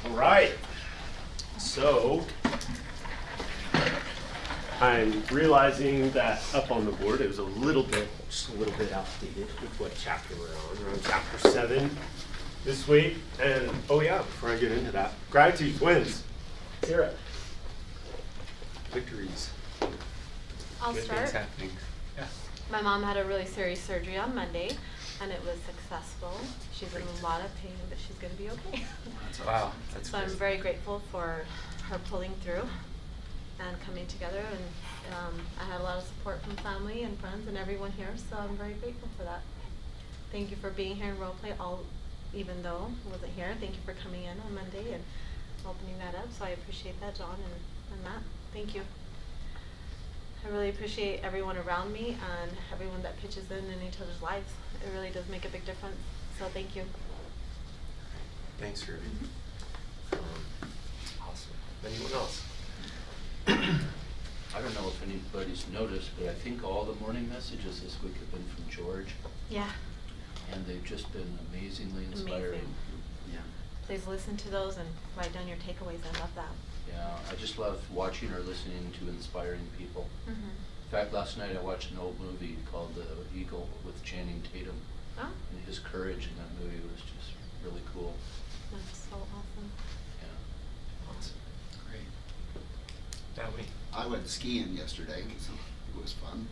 All right. So I'm realizing that up on the board it was just a little bit outdated with what chapter we're on. We're on chapter 7 this week. And oh yeah, before I get into that, gratitude wins. Sarah. Victories. I'll Good start. things happening. Yeah. My mom had a really serious surgery on Monday, and it was successful. She's in a lot of pain, but she's going to be okay. Wow. That's So I'm great. very grateful for her pulling through and coming together. And I had a lot of support from family and friends and everyone here, so I'm very grateful for that. Thank you for being here in role play, even though I wasn't here. Thank you for coming in on Monday and opening that up. So I appreciate that, John and Matt. Thank you. I really appreciate everyone around me and everyone that pitches in each other's lives. It really does make a big difference. So thank you. Thanks, Ruby. Awesome. Anyone else? I don't know if anybody's noticed, but I think all the morning messages this week have been from George, Yeah. and they've just been amazingly inspiring. Amazing. Yeah. Please listen to those and write down your takeaways. I love that. Yeah, I just love watching or listening to inspiring people. Mhm. In fact, last night I watched an old movie called The Eagle with Channing Tatum, Oh, and his courage in that movie was just really cool. that's so awesome. Yeah. Awesome. Great. That way. I went skiing yesterday, so it was fun.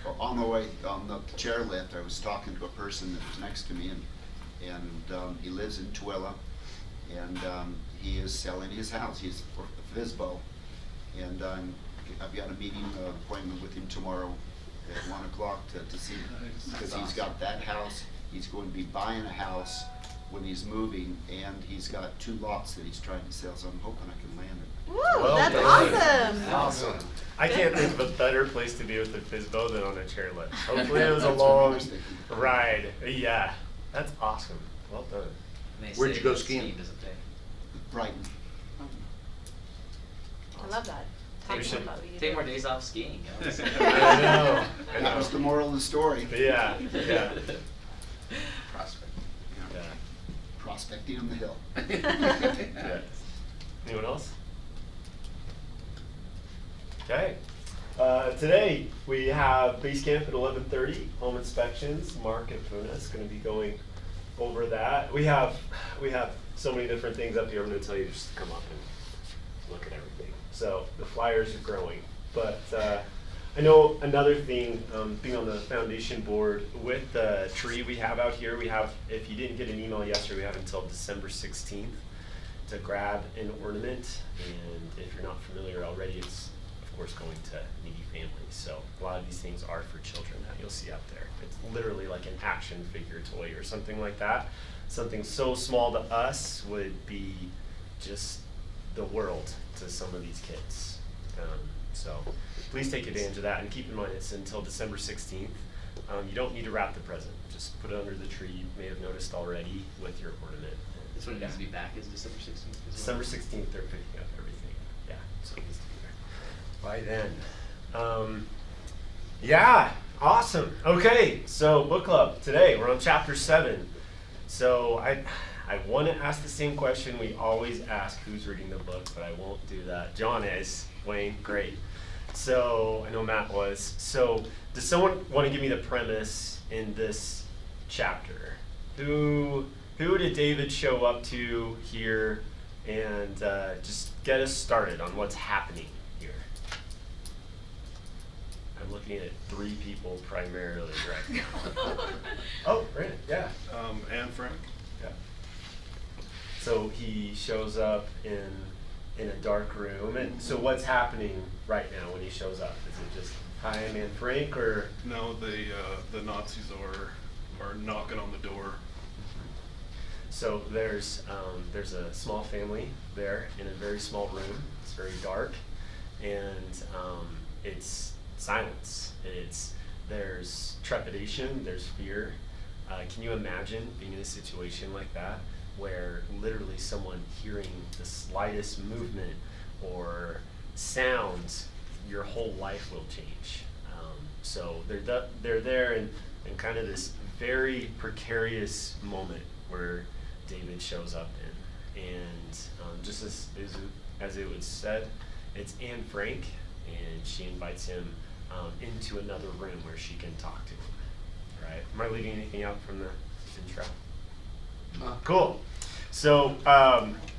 Well, on the way on the chairlift, I was talking to a person that was next to me, and he lives in Tooele, and he is selling his house. He's a FISBO, and I've got a meeting appointment with him tomorrow at 1 o'clock to see, because he's got that house. He's going to be buying a house when he's moving, and he's got 2 lots that he's trying to sell, so I'm hoping I can land it. Woo, Well that's done. awesome. Awesome. I can't think of a better place to be with the FISBO than on a chairlift. Hopefully it was a long ride. Yeah, that's awesome. Well done. And they Where'd say you go that skiing? doesn't pay. Brighton. I love that. Talk We more should about what you Take do. more days off skiing. You know? I know. I That was the know. moral of the story. Yeah, yeah. Prospect. Yeah. Prospecting on the hill. Yeah. Anyone else? Okay. Today we have base camp at 11:30. Home inspections. Mark and Puna is going to be going over that. We have so many different things up here. I'm going to tell you just to come up and look at everything. So the flyers are growing, but I know another thing, being on the foundation board with the tree we have out here. We have, if you didn't get an email yesterday, we have until December 16th to grab an ornament. And if you're not familiar already, it's of course going to needy families. So a lot of these things are for children that you'll see out there. It's literally like an action figure toy or something like that. Something so small to us would be just the world to some of these kids. So please take advantage of that, and keep in mind it's until December 16th. You don't need to wrap the present. Just put it under the tree. You may have noticed already with your ornament. That's when it needs to be back, is December 16th. December 16th, they're picking up everything. Yeah, so it needs to be there by then. Yeah, awesome. Okay, so book club today. We're on chapter 7. So I want to ask the same question we always ask: who's reading the book? But I won't do that. John is. Wayne, great. So I know Matt was. So does someone want to give me the premise in this chapter? Who did David show up to here, and just get us started on what's happening here? I'm looking at 3 people primarily right now. Oh, Brandon, yeah. And Frank. Yeah. So he shows up in a dark room, and so what's happening right now when he shows up? Is it just, hi, I'm Anne Frank, or? No, the Nazis are knocking on the door. So there's a small family there in a very small room. It's very dark, and it's silence. There's trepidation. There's fear. Can you imagine being in a situation like that, where literally someone hearing the slightest movement or sounds, your whole life will change? So they're there in kind of this very precarious moment where David shows up in. and just as it was said, it's Anne Frank, and she invites him into another room where she can talk to him. Right? Am I leaving anything out from the intro? Cool. So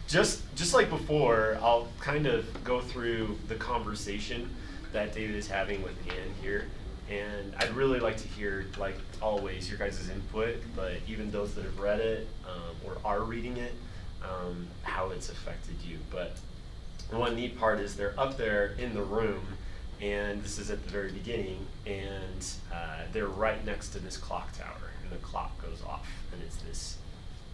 just like before, I'll kind of go through the conversation that David is having with Anne here. And I'd really like to hear, like always, your guys' input, but even those that have read it or are reading it, how it's affected you. But one neat part is they're up there in the room, and this is at the very beginning, and they're right next to this clock tower, and the clock goes off, and it's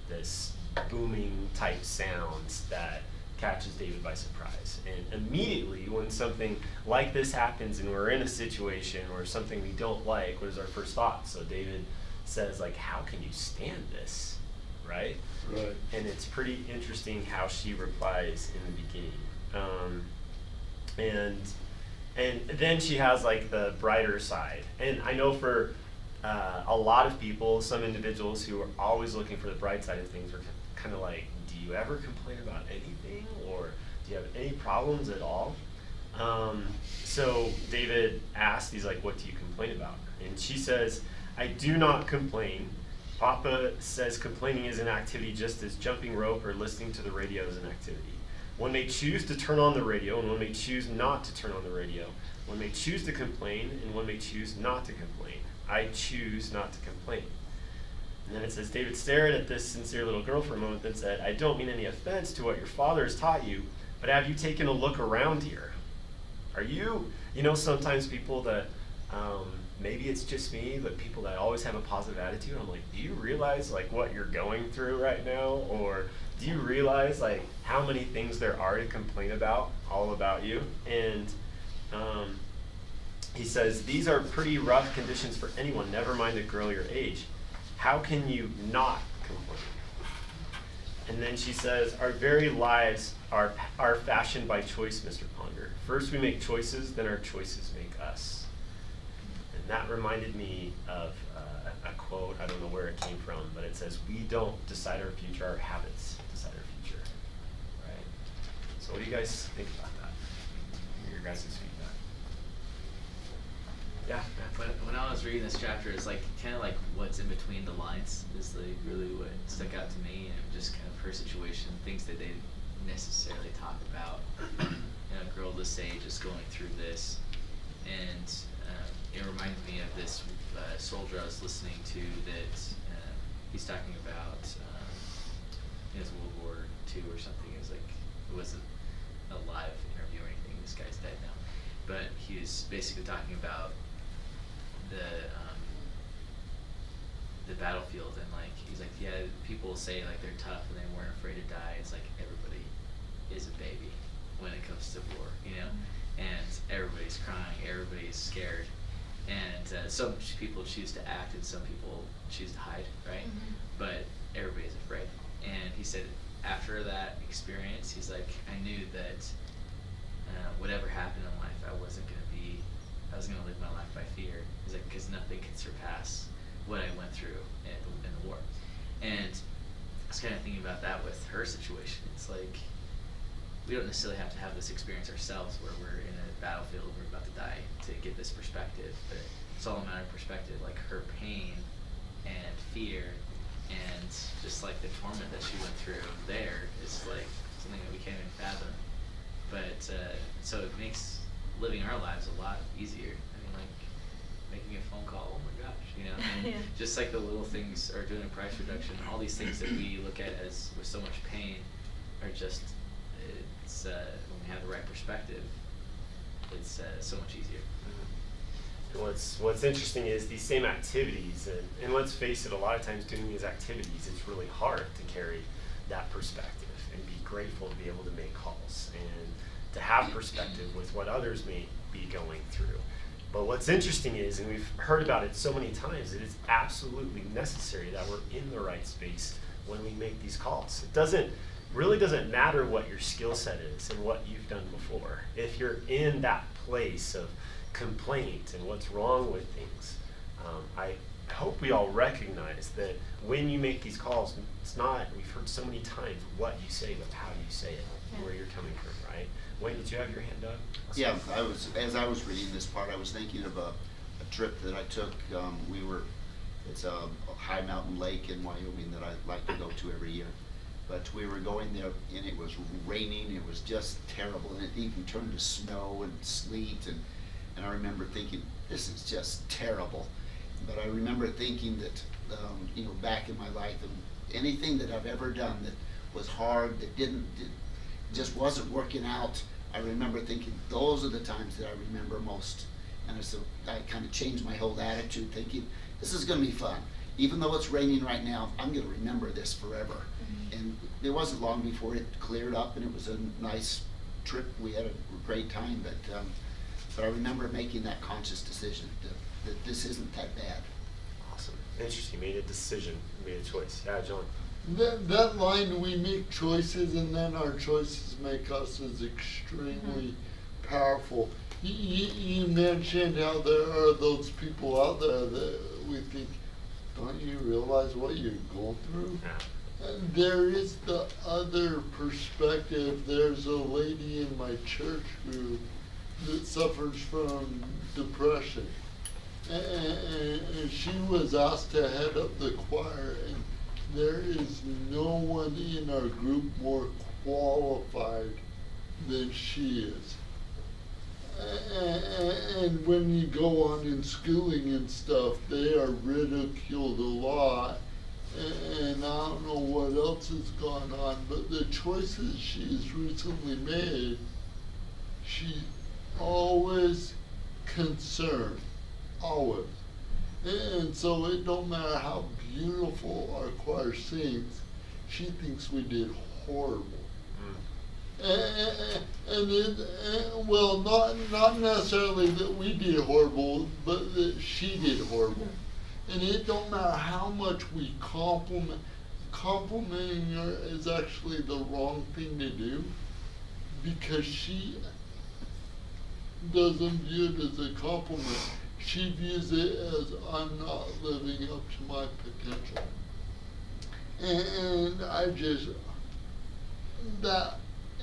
this booming type sound that catches David by surprise. And immediately when something like this happens and we're in a situation or something we don't like, what is our first thought? So David says, like, how can you stand this, right? Right. And it's pretty interesting how she replies in the beginning. And then she has like the brighter side. And I know for a lot of people, some individuals who are always looking for the bright side of things are kind of like, do you ever complain about anything, or do you have any problems at all? So David asked, he's like, what do you complain about? And she says, I do not complain. Papa says complaining is an activity just as jumping rope or listening to the radio is an activity. One may choose to turn on the radio, and one may choose not to turn on the radio. One may choose to complain, and one may choose not to complain. I choose not to complain. And then it says, David stared at this sincere little girl for a moment, then said, I don't mean any offense to what your father has taught you, but have you taken a look around here? Are you sometimes people that, maybe it's just me, but people that always have a positive attitude, I'm like, do you realize like what you're going through right now? Or do you realize like how many things there are to complain about, all about you? And he says, these are pretty rough conditions for anyone, never mind a girl your age. How can you not complain? And then she says, our very lives are fashioned by choice, Mr. Ponder. First we make choices, then our choices make us. And that reminded me of a quote, I don't know where it came from, but it says, we don't decide our future, our habits decide our future. Right? So what do you guys think about that? Your guys' feedback. Yeah. When I was reading this chapter, it's like kind of like what's in between the lines is like really what stuck out to me, and just kind of her situation, things that they didn't necessarily talk about. A girl this age is going through this, and it reminded me of this soldier I was listening to that he's talking about his World War II or something. It was like, it wasn't a live interview or anything. This guy's dead now, but he was basically talking about the battlefield, and like he's like, yeah, people say like they're tough and they weren't afraid to die. It's like everybody is a baby when it comes to war, and everybody's crying, everybody's scared, and some people choose to act and some people choose to hide, right? Mm-hmm. But everybody's afraid. And he said after that experience, he's like, I knew that whatever happened in life, I was gonna live my life by fear. He's like, because nothing can surpass what I went through in the war. And I was kind of thinking about that with her situation. It's like, we don't necessarily have to have this experience ourselves where we're in a battlefield, we're about to die, to get this perspective. But it's all a matter of perspective. Like her pain and fear and just like the torment that she went through there is like something that we can't even fathom. But so it makes living our lives a lot easier. I mean, like making a phone call, oh my gosh, and Yeah. just like the little things, or doing a price reduction, all these things that we look at as with so much pain are just, it's when we have the right perspective, it's so much easier. And what's interesting is these same activities, and let's face it, a lot of times doing these activities, it's really hard to carry that perspective and be grateful to be able to make calls and to have perspective with what others may be going through. But what's interesting is, and we've heard about it so many times, it is absolutely necessary that we're in the right space when we make these calls. It really doesn't matter what your skill set is and what you've done before. If you're in that place of complaint and what's wrong with things, I I hope we all recognize that when you make these calls, it's not, we've heard so many times what you say, but how you say it, Yeah. where you're coming from, right? Wayne, did you have your hand up? Yeah, as I was reading this part, I was thinking of a trip that I took. It's a high mountain lake in Wyoming that I like to go to every year. But we were going there and it was raining, it was just terrible, and it even turned to snow and sleet, and I remember thinking, this is just terrible. But I remember thinking that, back in my life, and anything that I've ever done that was hard, that just wasn't working out, I remember thinking, those are the times that I remember most. And so I kind of changed my whole attitude, thinking, this is gonna be fun. Even though it's raining right now, I'm gonna remember this forever. Mm-hmm. And it wasn't long before it cleared up and it was a nice trip. We had a great time, but I remember making that conscious decision that this isn't that bad. Awesome. Interesting. You made a decision, you made a choice. Yeah, John. That line, we make choices and then our choices make us, is extremely powerful. You mentioned how there are those people out there that we think, don't you realize what you're going through? Yeah. And there is the other perspective. There's a lady in my church group that suffers from depression. And she was asked to head up the choir, and there is no one in our group more qualified than she is. And when you go on in schooling and stuff, they are ridiculed a lot. And I don't know what else has gone on, but the choices she's recently made, she's always concerned, always. And so it don't matter how beautiful our choir sings, she thinks we did horrible. Well, not necessarily that we did horrible, but that she did horrible. And it don't matter how much we compliment. Complimenting her is actually the wrong thing to do, because she doesn't view it as a compliment. She views it as, I'm not living up to my potential. And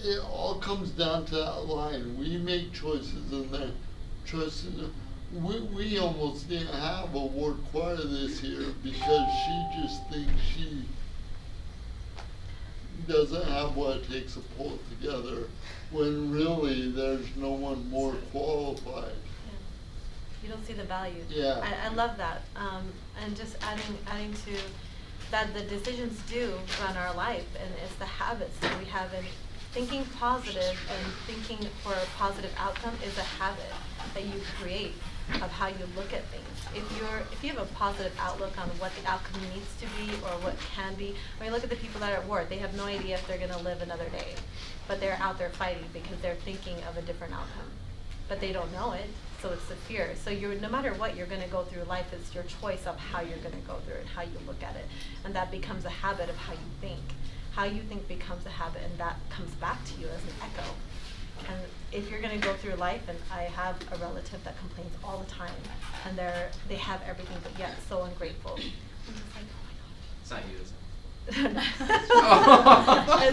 it all comes down to that line. We make choices and then choices. We almost didn't have a ward choir this year because she just thinks she doesn't have what it takes to pull it together, when really there's no one more qualified. You don't see the value. Yeah. I love that. And just adding to that, the decisions do run our life, and it's the habits that we have in thinking positive, and thinking for a positive outcome is a habit that you create of how you look at things. If you have a positive outlook on what the outcome needs to be or what can be, I mean, look at the people that are at war. They have no idea if they're going to live another day, but they're out there fighting because they're thinking of a different outcome, but they don't know it. So it's the fear. So no matter what you're going to go through life, it's your choice of how you're going to go through it, how you look at it, and that becomes a habit of how you think. How you think becomes a habit, and that comes back to you as an echo. And if you're going to go through life, and I have a relative that complains all the time, and they have everything, but yet so ungrateful. I'm just like, oh It's not you, is it?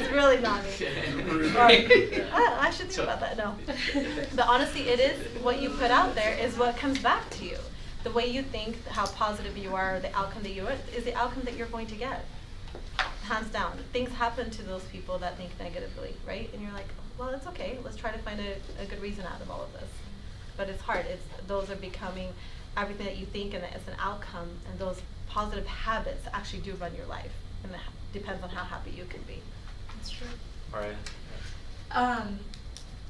it's really not me. I should think about that. No, but honestly, it is what you put out there is what comes back to you. The way you think, how positive you are, the outcome that you are, is the outcome that you're going to get. Hands down. Things happen to those people that think negatively, right? And you're like, well, it's okay. Let's try to find a good reason out of all of this. But it's hard. Those are becoming everything that you think, and it's an outcome. And those positive habits actually do run your life, and it depends on how happy you can be. That's true. All right.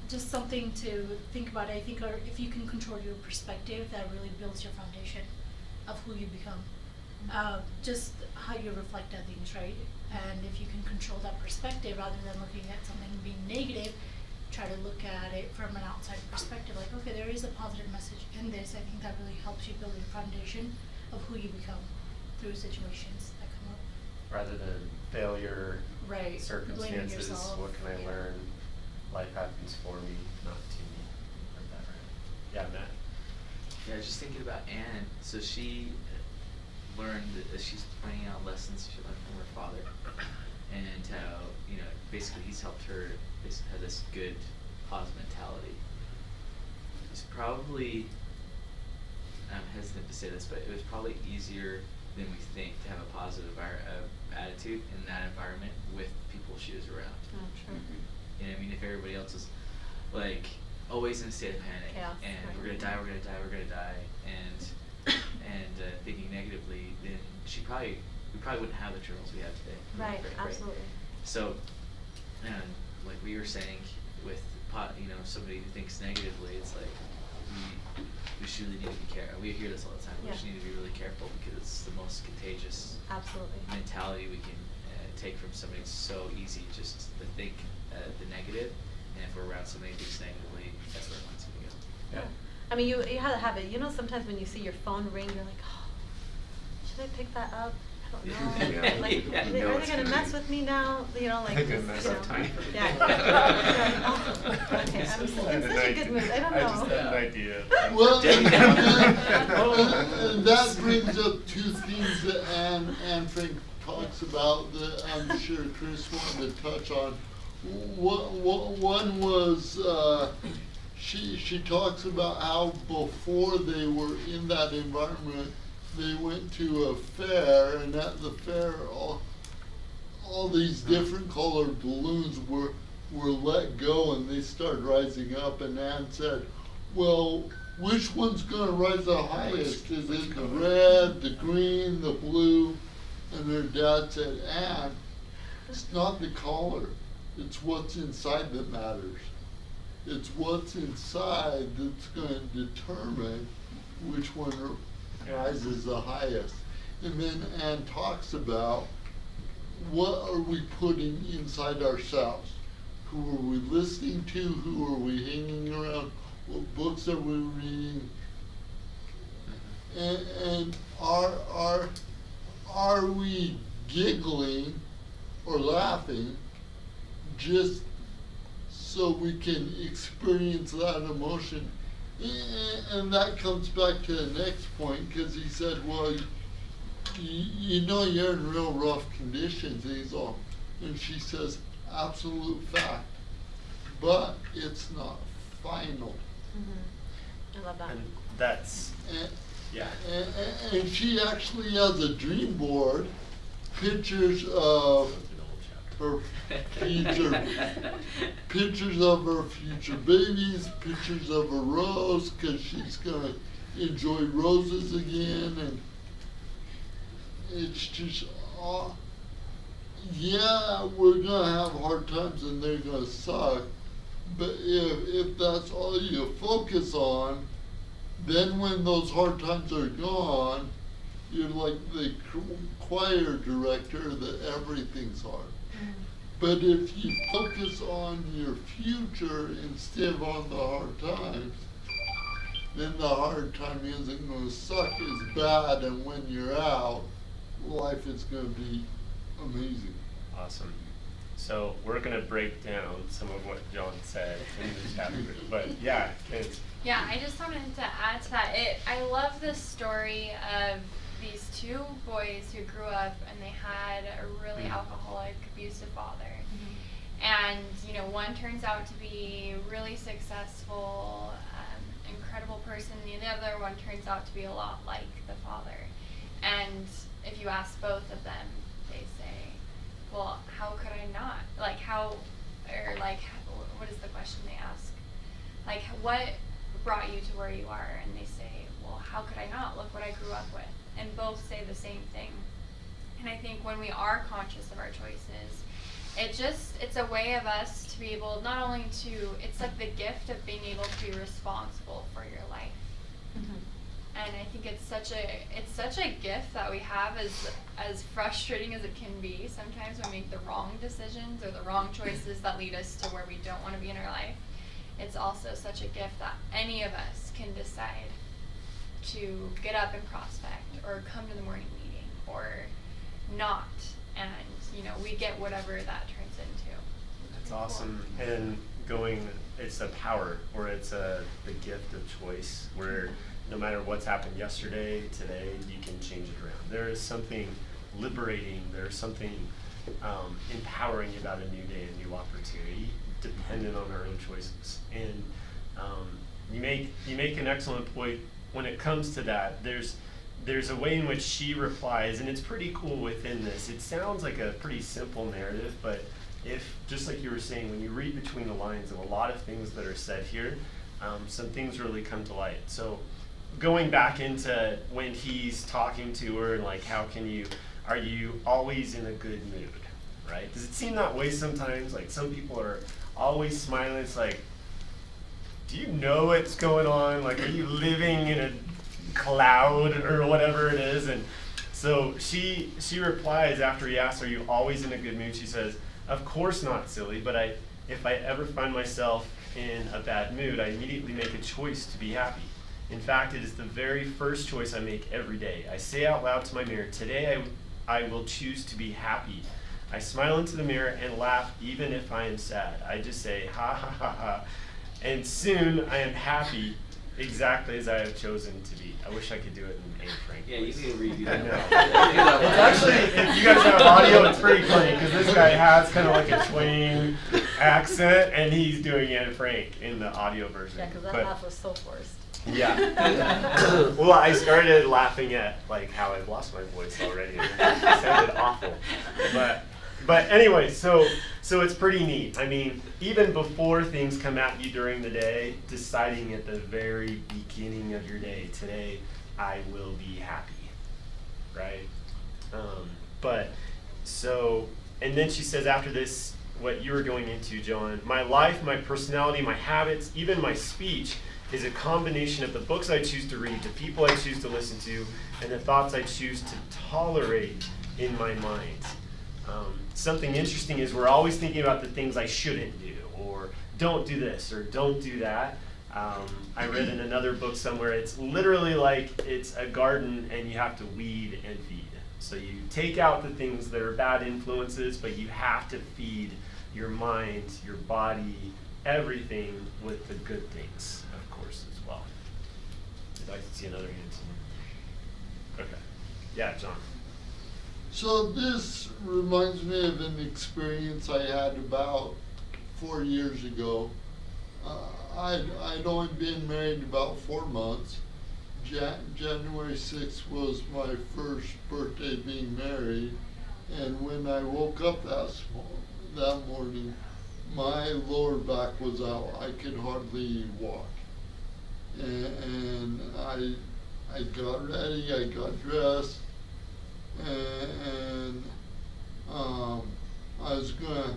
Just something to think about. I think if you can control your perspective, that really builds your foundation of who you become. Just how you reflect on things, right? And if you can control that perspective rather than looking at something being negative, try to look at it from an outside perspective, like, okay, there is a positive message in this. I think that really helps you build a foundation of who you become through situations that come up. Rather than failure, Right. Blaming circumstances, yourself. what can I Yeah. learn? Life happens for me, not to me. Like that, right? Yeah, Matt. Yeah, just thinking about Anne. So she learned that she's pointing out lessons she learned from her father, and how, you know, basically he's helped her have this good, positive mentality. It's probably, I'm hesitant to say this, but it was probably easier than we think to have a positive attitude in that environment with people she was around. Oh, true. You know what I mean? If everybody else is like always in a state of panic, Chaos, and right. we're gonna die, and thinking negatively, then we probably wouldn't have the journals we have today. Right, absolutely. So, and like we were saying, with somebody who thinks negatively, it's like we should really need to be careful. We hear this all the time. We Yeah. just need to be really careful because it's the most contagious Absolutely. mentality we can take from somebody. It's so easy just to think the negative, and if we're around somebody who thinks negatively, that's where it wants to go. Yeah. I mean, you have a habit. You know, sometimes when you see your phone ring, you're like, oh, should I pick that up? I don't know. Yeah. Like, Yeah. are they gonna mess with me now? You know, like They're gonna this, mess you up know. time. Yeah. Oh, okay, I'm in such a good mood. I don't know. I just had an idea. Well, Yeah. and that brings up two things that Anne Frank talks about that I'm sure Chris wanted to touch on. One was she talks about how before they were in that environment, they went to a fair, and at the fair, all these different colored balloons were let go, and they started rising up. And Anne said, "Well, which one's going to rise the highest? Is it the red, the green, the blue?" And her dad said, "Anne, it's not the color. It's what's inside that matters. It's what's inside that's going to determine which one rises the highest." And then Anne talks about, what are we putting inside ourselves? Who are we listening to? Who are we hanging around? What books are we reading? And are we giggling or laughing just so we can experience that emotion? And that comes back to the next point, because he said, well, you know you're in real rough conditions. And he's all, and she says, absolute fact, but it's not final. Mm-hmm. I love that. And that's, And, yeah. and she actually has a dream board, pictures of her future, pictures of her future babies, pictures of a rose, because she's gonna enjoy roses again, and it's just, yeah, we're gonna have hard times and they're gonna suck, but if that's all you focus on, then when those hard times are gone, you're like the choir director that everything's hard. But if you focus on your future instead of on the hard times, then the hard time isn't going to suck as bad, and when you're out, life is going to be amazing. Awesome. So we're gonna break down some of what John said in the chapter, but yeah, kids. Yeah, I just wanted to add to that. I love the story of these two boys who grew up and they had a really alcoholic, abusive father. And, you know, one turns out to be really successful, incredible person, and the other one turns out to be a lot like the father. And if you ask both of them, they say, well, how could I not? Like, what is the question they ask? Like, what brought you to where you are? And they say, well, how could I not? Look what I grew up with. And both say the same thing. And I think when we are conscious of our choices, it's a way of us to be able not only to, it's like the gift of being able to be responsible for your life. And I think it's such a gift that we have, as frustrating as it can be sometimes when we make the wrong decisions or the wrong choices that lead us to where we don't want to be in our life. It's also such a gift that any of us can decide to get up and prospect or come to the morning meeting or not, and you know, we get whatever that turns into. That's awesome. And it's a power, or it's the gift of choice, where no matter what's happened yesterday, today, you can change it around. There is something liberating, there's something empowering about a new day, a new opportunity, dependent on our own choices. And you make an excellent point when it comes to that. There's a way in which she replies, and it's pretty cool within this. It sounds like a pretty simple narrative, but if, just like you were saying, when you read between the lines of a lot of things that are said here, some things really come to light. So going back into when he's talking to her and like, are you always in a good mood, right? Does it seem that way sometimes? Like some people are always smiling. It's like, do you know what's going on? Like, are you living in a cloud or whatever it is? And so she replies after he asks, are you always in a good mood? She says, of course not, silly, but if I ever find myself in a bad mood, I immediately make a choice to be happy. In fact, it is the very first choice I make every day. I say out loud to my mirror, today I will choose to be happy. I smile into the mirror and laugh even if I am sad. I just say, ha ha ha ha. And soon I am happy exactly as I have chosen to be. I wish I could do it in Anne Frank. Yeah, you voice. need to redo I that. know. It's actually, if you guys have audio, it's pretty funny because this guy has kind of like a twang accent, and he's doing Anne Frank in the audio version. Yeah, because that But- laugh was so forced. Yeah. Well, I started laughing at like how I've lost my voice already. It sounded awful. But anyway, so it's pretty neat. I mean, even before things come at you during the day, deciding at the very beginning of your day, today I will be happy, right? And then she says after this, what you were going into, John, my life, my personality, my habits, even my speech is a combination of the books I choose to read, the people I choose to listen to, and the thoughts I choose to tolerate in my mind. Something interesting is we're always thinking about the things I shouldn't do, or don't do this, or don't do that. I read in another book somewhere, it's literally like it's a garden and you have to weed and feed. So you take out the things that are bad influences, but you have to feed your mind, your body, everything with the good things, of course, as well. I'd like to see another hand somewhere. Okay. Yeah, John. So this reminds me of an experience I had about 4 years ago. I'd only been married about 4 months. January 6th was my first birthday being married, and when I woke up that morning, my lower back was out. I could hardly walk. And I got ready, I got dressed, and I was gonna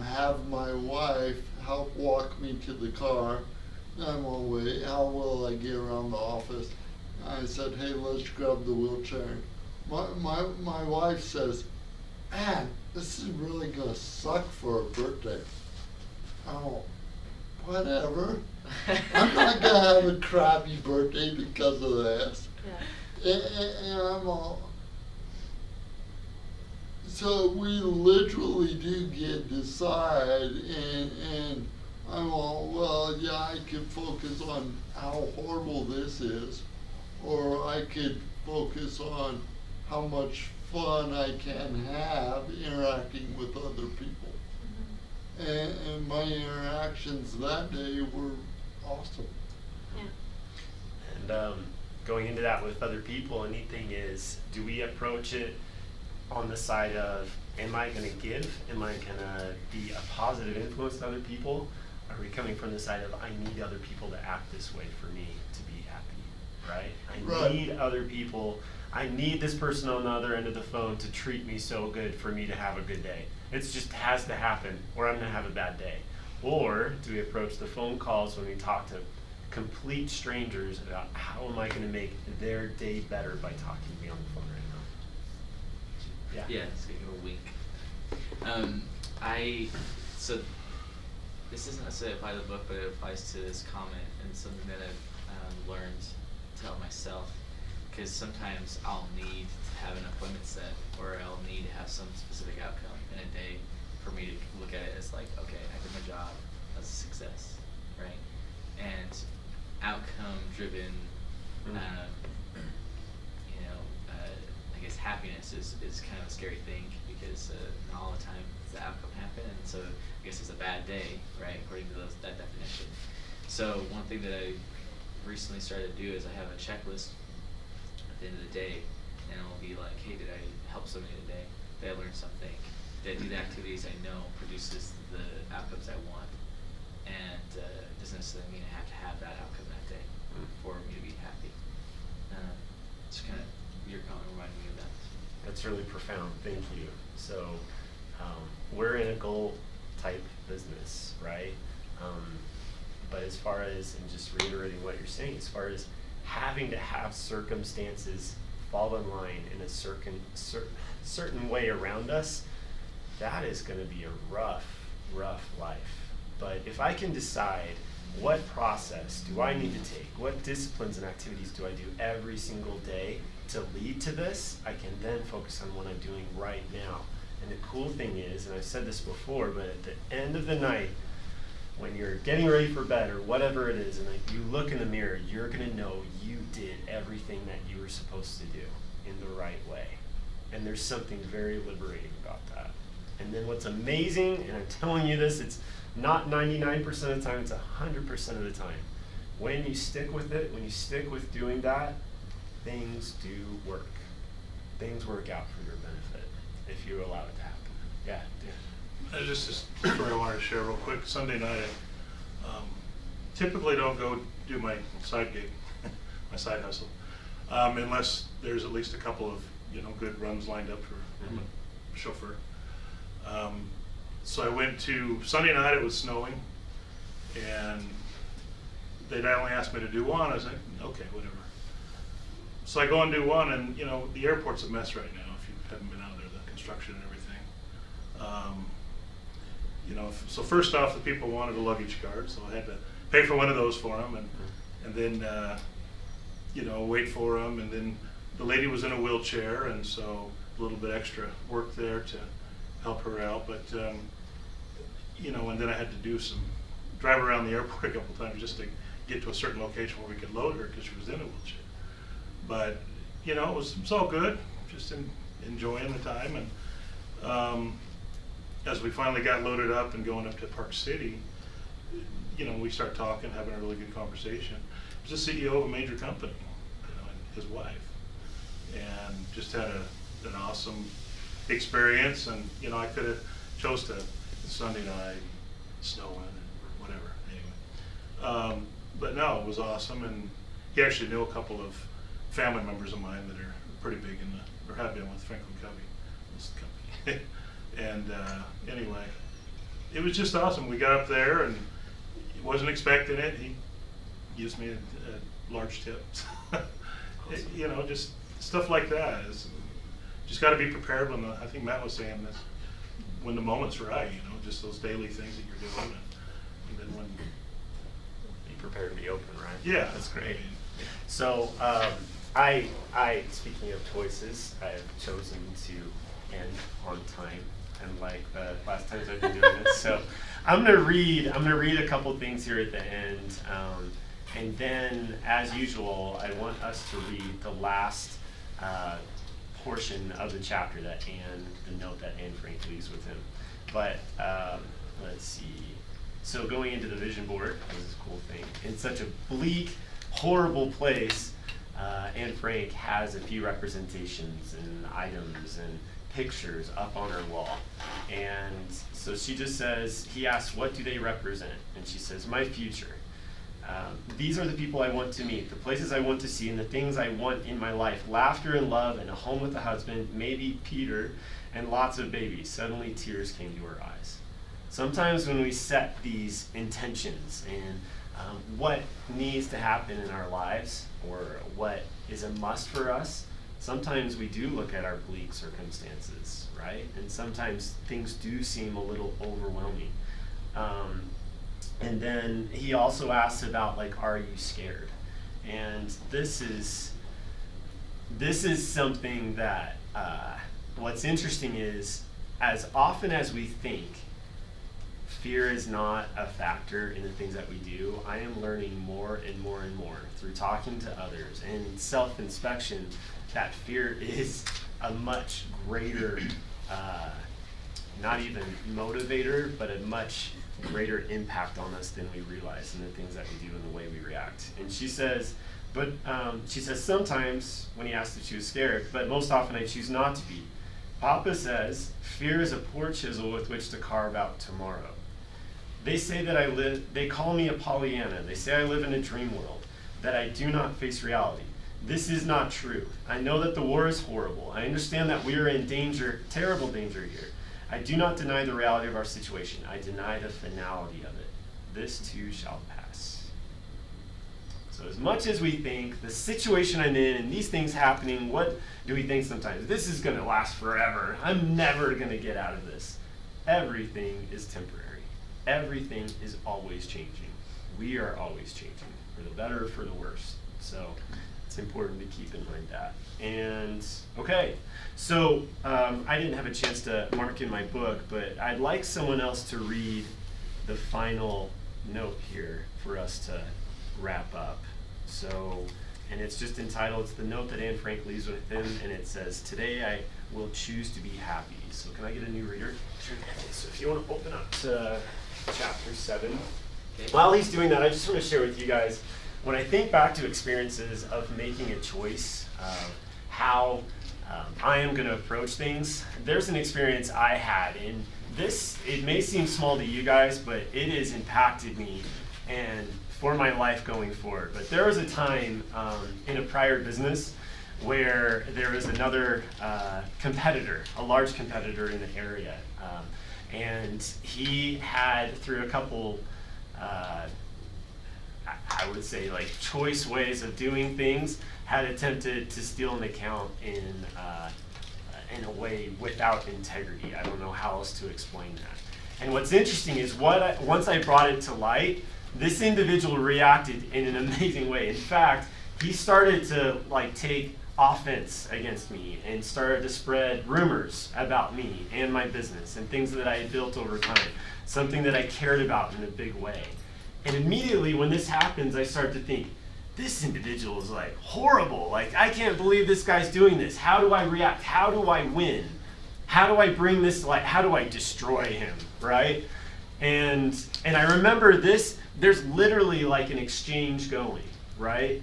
have my wife help walk me to the car. I'm on the way, how will I get around the office? I said, hey, let's grab the wheelchair. My wife says, man, this is really gonna suck for a birthday. Oh, whatever. I'm not gonna have a crappy birthday because of this. Yeah. And I'm all, so we literally do get to decide, and I'm all, well, yeah, I could focus on how horrible this is, or I could focus on how much fun I can have interacting with other people. And my interactions that day were awesome. Yeah. And going into that with other people, a neat thing is, do we approach it on the side of, am I going to give? Am I going to be a positive influence to other people? Are we coming from the side of, I need other people to act this way for me to be happy, right? I need other people. I need this person on the other end of the phone to treat me so good for me to have a good day. It just has to happen, or I'm going to have a bad day. Or do we approach the phone calls when we talk to complete strangers about how am I going to make their day better by talking to me on the phone right now? Yeah, let's give you a wink. So this doesn't necessarily apply to the book, but it applies to this comment and something that I've learned to tell myself. Because sometimes I'll need to have an appointment set, or I'll need to have some specific outcome in a day for me to look at it as like, okay, I did my job, that's a success, right? And outcome-driven, Mm. I guess happiness is kind of a scary thing because not all the time does the outcome happen, and so I guess it's a bad day, right, according to that definition. So one thing that I recently started to do is I have a checklist at the end of the day, and it'll be like, hey, did I help somebody today? Did I learn something? Did I do the activities I know produces the outcomes I want? And it doesn't necessarily mean I have to have that outcome that day for me to be happy. It's kind of, your comment reminded me of that. That's really profound. Thank you. So, we're in a goal type business, right? But as far as, and just reiterating what you're saying, as far as having to have circumstances fall in line in a certain way around us, that is going to be a rough life. But if I can decide what process do I need to take, what disciplines and activities do I do every single day to lead to this, I can then focus on what I'm doing right now. And the cool thing is, and I've said this before, but at the end of the night, when you're getting ready for bed or whatever it is, and like you look in the mirror, you're gonna know you did everything that you were supposed to do in the right way. And there's something very liberating about that. And then what's amazing, and I'm telling you this, it's not 99% of the time, it's 100% of the time. When you stick with it, when you stick with doing that, things do work. Things work out for your benefit if you allow it to happen. Yeah, Dan. Just a story I wanted to share real quick. Sunday night, I typically don't go do my side gig, my side hustle, unless there's at least a couple of good runs lined up for I'm a chauffeur. So I went to Sunday night. It was snowing, and they'd only asked me to do one. I was like, okay, whatever. So I go and do one, and the airport's a mess right now. If you haven't been out there, the construction and everything. So first off, the people wanted a luggage card, so I had to pay for one of those for them, and then wait for them, and then the lady was in a wheelchair, and so a little bit extra work there to help her out, but and then I had to drive around the airport a couple times just to get to a certain location where we could load her because she was in a wheelchair. But it was all good, just enjoying the time, and as we finally got loaded up and going up to Park City, we start talking, having a really good conversation. He was the CEO of a major company, and his wife, and just had an awesome experience. And I could have chose to Sunday night, snowing and whatever. Anyway, but no, it was awesome, and he actually knew a couple of family members of mine that are pretty big or have been with Franklin Covey, this company. And anyway, it was just awesome. We got up there and wasn't expecting it. He gives me a large tip. Awesome. Just stuff like that. Just got to be prepared when I think Matt was saying this, when the moment's right. Just those daily things that you're doing, and then when Be prepared to be open, right? Yeah, That's great. I mean, So, I speaking of choices, I have chosen to end on time, and like the last times I've been doing this. So, I'm gonna read a couple things here at the end, and then, as usual, I want us to read the last portion of the chapter the note that Anne Frank leaves with him. But let's see. So going into the vision board, this is a cool thing. In such a bleak, horrible place, Anne Frank has a few representations and items and pictures up on her wall. And so she just says, he asks, what do they represent? And she says, my future. These are the people I want to meet, the places I want to see, and the things I want in my life. Laughter and love and a home with a husband, maybe Peter, and lots of babies. Suddenly tears came to her eyes. Sometimes when we set these intentions and what needs to happen in our lives or what is a must for us, sometimes we do look at our bleak circumstances, right? And sometimes things do seem a little overwhelming. And then he also asks about, like, are you scared? And this is something that what's interesting is, as often as we think fear is not a factor in the things that we do. I am learning more and more and more through talking to others and self-inspection that fear is a much greater, not even motivator, but a much greater impact on us than we realize in the things that we do and the way we react. And she says, sometimes when he asked if she was scared, but most often I choose not to be. Papa says, fear is a poor chisel with which to carve out tomorrow. They say that they call me a Pollyanna. They say I live in a dream world, that I do not face reality. This is not true. I know that the war is horrible. I understand that we are in danger, terrible danger here. I do not deny the reality of our situation. I deny the finality of it. This too shall pass. So as much as we think the situation I'm in and these things happening, what do we think sometimes? This is going to last forever. I'm never going to get out of this. Everything is temporary. Everything is always changing. We are always changing, for the better or for the worse. So it's important to keep in mind that. And okay, so I didn't have a chance to mark in my book, but I'd like someone else to read the final note here for us to wrap up. So, and it's just entitled, it's the note that Anne Frank leaves with him, and it says, today I will choose to be happy. So can I get a new reader? Sure. So if you want to open up to chapter 7. Okay. While he's doing that, I just want to share with you guys, when I think back to experiences of making a choice, how I am going to approach things, there's an experience I had, and this, it may seem small to you guys, but it has impacted me and for my life going forward. But there was a time in a prior business where there was another competitor, a large competitor in the area, and he had, through a couple I would say like choice ways of doing things, had attempted to steal an account in a way without integrity. I don't know how else to explain that. And what's interesting is once I brought it to light, this individual reacted in an amazing way. In fact, he started to take offense against me and started to spread rumors about me and my business and things that I had built over time, something that I cared about in a big way. And immediately when this happens, I start to think, this individual is horrible. I can't believe this guy's doing this. How do I react? How do I win? How do I bring this to light? How do I destroy him, right? And I remember this, there's literally an exchange going, right?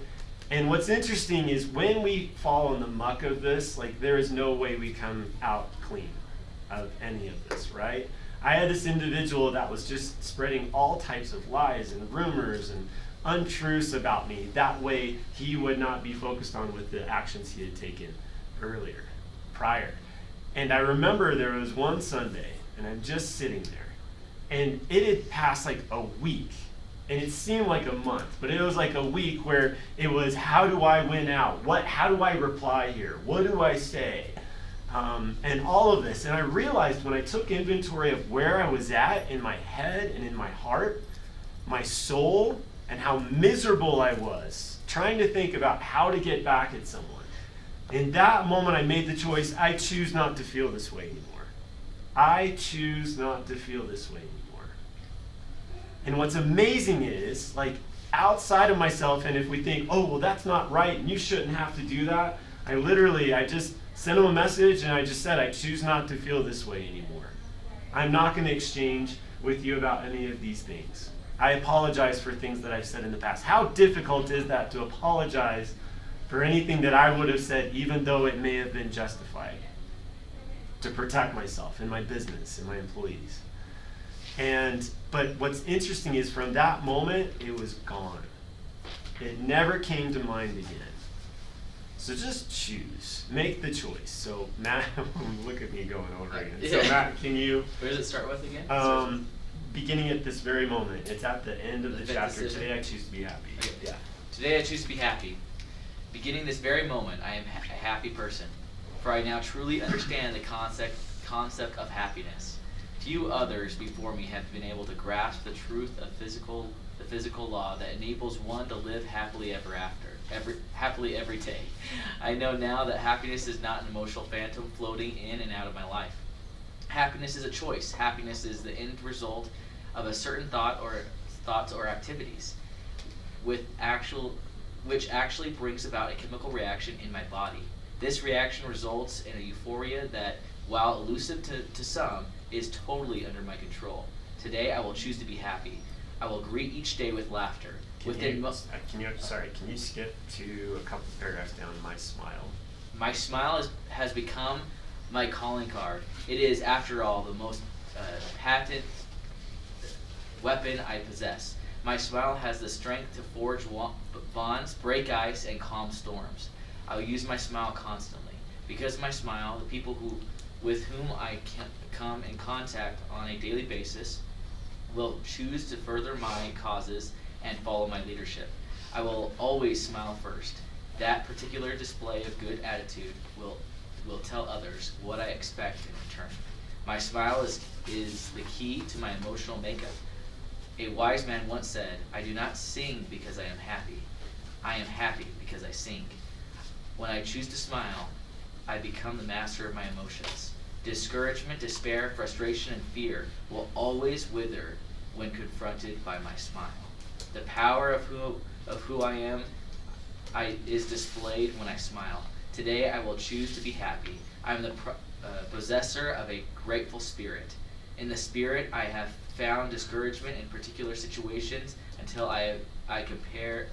And what's interesting is when we fall in the muck of this, there is no way we come out clean of any of this, right? I had this individual that was just spreading all types of lies and rumors and untruths about me. That way he would not be focused on with the actions he had taken prior. And I remember there was one Sunday, and I'm just sitting there, and it had passed a week. And it seemed like a month, but it was a week where it was, how do I win out? How do I reply here? What do I say? And all of this. And I realized when I took inventory of where I was at in my head and in my heart, my soul, and how miserable I was, trying to think about how to get back at someone. In that moment, I made the choice, I choose not to feel this way anymore. I choose not to feel this way anymore. And what's amazing is, outside of myself, and if we think, oh, well, that's not right, and you shouldn't have to do that, I just sent him a message, and I just said, I choose not to feel this way anymore. I'm not going to exchange with you about any of these things. I apologize for things that I've said in the past. How difficult is that to apologize for anything that I would have said, even though it may have been justified, to protect myself and my business and my employees? But what's interesting is from that moment, it was gone. It never came to mind again. So just choose. Make the choice. So Matt, look at me going over again. So Matt, can you... Where does it start with again? Beginning at this very moment. It's at the end of the fifth chapter. decision? Today I choose to be happy. Okay. Yeah. Today I choose to be happy. Beginning this very moment, I am a happy person, for I now truly understand the concept of happiness. Few others before me have been able to grasp the truth of the physical law that enables one to live happily ever after, happily every day. I know now that happiness is not an emotional phantom floating in and out of my life. Happiness is a choice. Happiness is the end result of a certain thoughts or activities, which actually brings about a chemical reaction in my body. This reaction results in a euphoria that, while elusive to some, is totally under my control. Today I will choose to be happy. I will greet each day with laughter. Can you skip to a couple paragraphs down? My smile. My smile has become my calling card. It is, after all, the most patent weapon I possess. My smile has the strength to forge bonds, break ice, and calm storms. I will use my smile constantly. Because of my smile, the people with whom I can come in contact on a daily basis will choose to further my causes and follow my leadership. I will always smile first. That particular display of good attitude will tell others what I expect in return. My smile is the key to my emotional makeup. A wise man once said, "I do not sing because I am happy. I am happy because I sing." When I choose to smile, I become the master of my emotions. Discouragement, despair, frustration, and fear will always wither when confronted by my smile. The power of who I am is displayed when I smile. Today I will choose to be happy. I am the possessor of a grateful spirit. In the spirit I have found discouragement in particular situations until I compared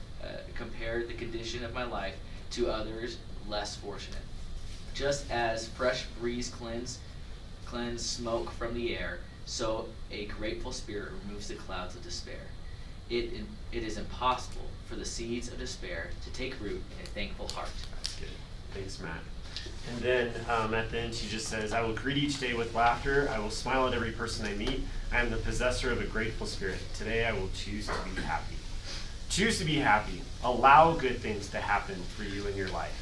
the condition of my life to others less fortunate. Just as fresh breeze cleanse smoke from the air, so a grateful spirit removes the clouds of despair. It is impossible for the seeds of despair to take root in a thankful heart. That's good. Thanks, Matt. And then at the end, she just says, I will greet each day with laughter. I will smile at every person I meet. I am the possessor of a grateful spirit. Today I will choose to be happy. Choose to be happy. Allow good things to happen for you in your life.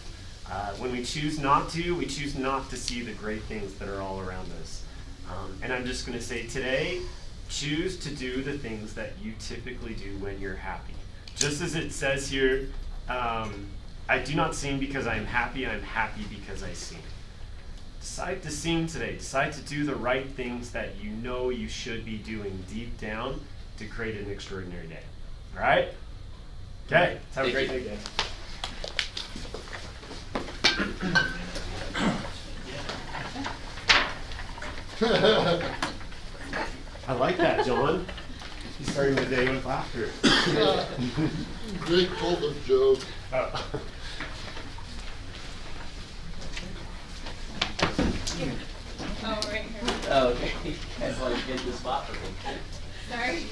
When we choose not to see the great things that are all around us. And I'm just going to say today, choose to do the things that you typically do when you're happy. Just as it says here, I do not sing because I am happy because I sing. Decide to sing today. Decide to do the right things that you know you should be doing deep down to create an extraordinary day. All right? Okay, let's have a great day, guys. I like that, John. He's starting the day with laughter. Jake told a joke. Oh, right here. Oh, okay. You guys like get the spot for me. Sorry.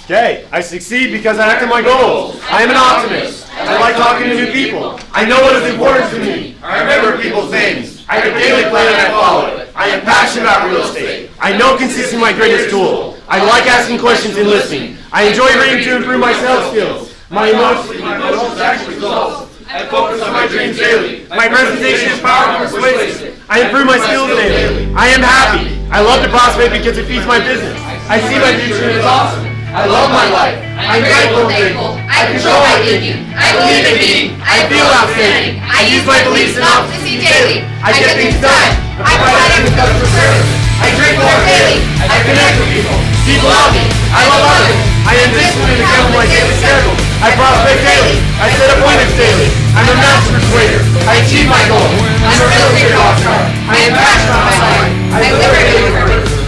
Okay, I succeed because I act on my goals. I am an optimist. I like talking to new people. I know what is important to me. I remember people's names. I have a daily plan and I follow it. I am passionate about real estate. I know consistency is my greatest tool. I like asking questions and listening. I enjoy reading to improve my sales skills. My emotions actually results. I focus on my dreams daily. My presentation is powerful and persuasive. I improve my skills daily. I am happy. I love to prospect because it feeds my business. I see my future as awesome. I love my life. I'm grateful and thankful. I control my thinking. I believe in being. I feel outstanding. I use my beliefs and optimism daily. I get things done. I provide excellent customer service. I drink water daily. I connect with people. People love me. I love others. I am disciplined and accountable my daily schedule. I prospect daily. I set appointments daily. I'm a master persuader. I achieve my goals. I'm a real estate rock star. I am passionate about my life. I live every day with purpose.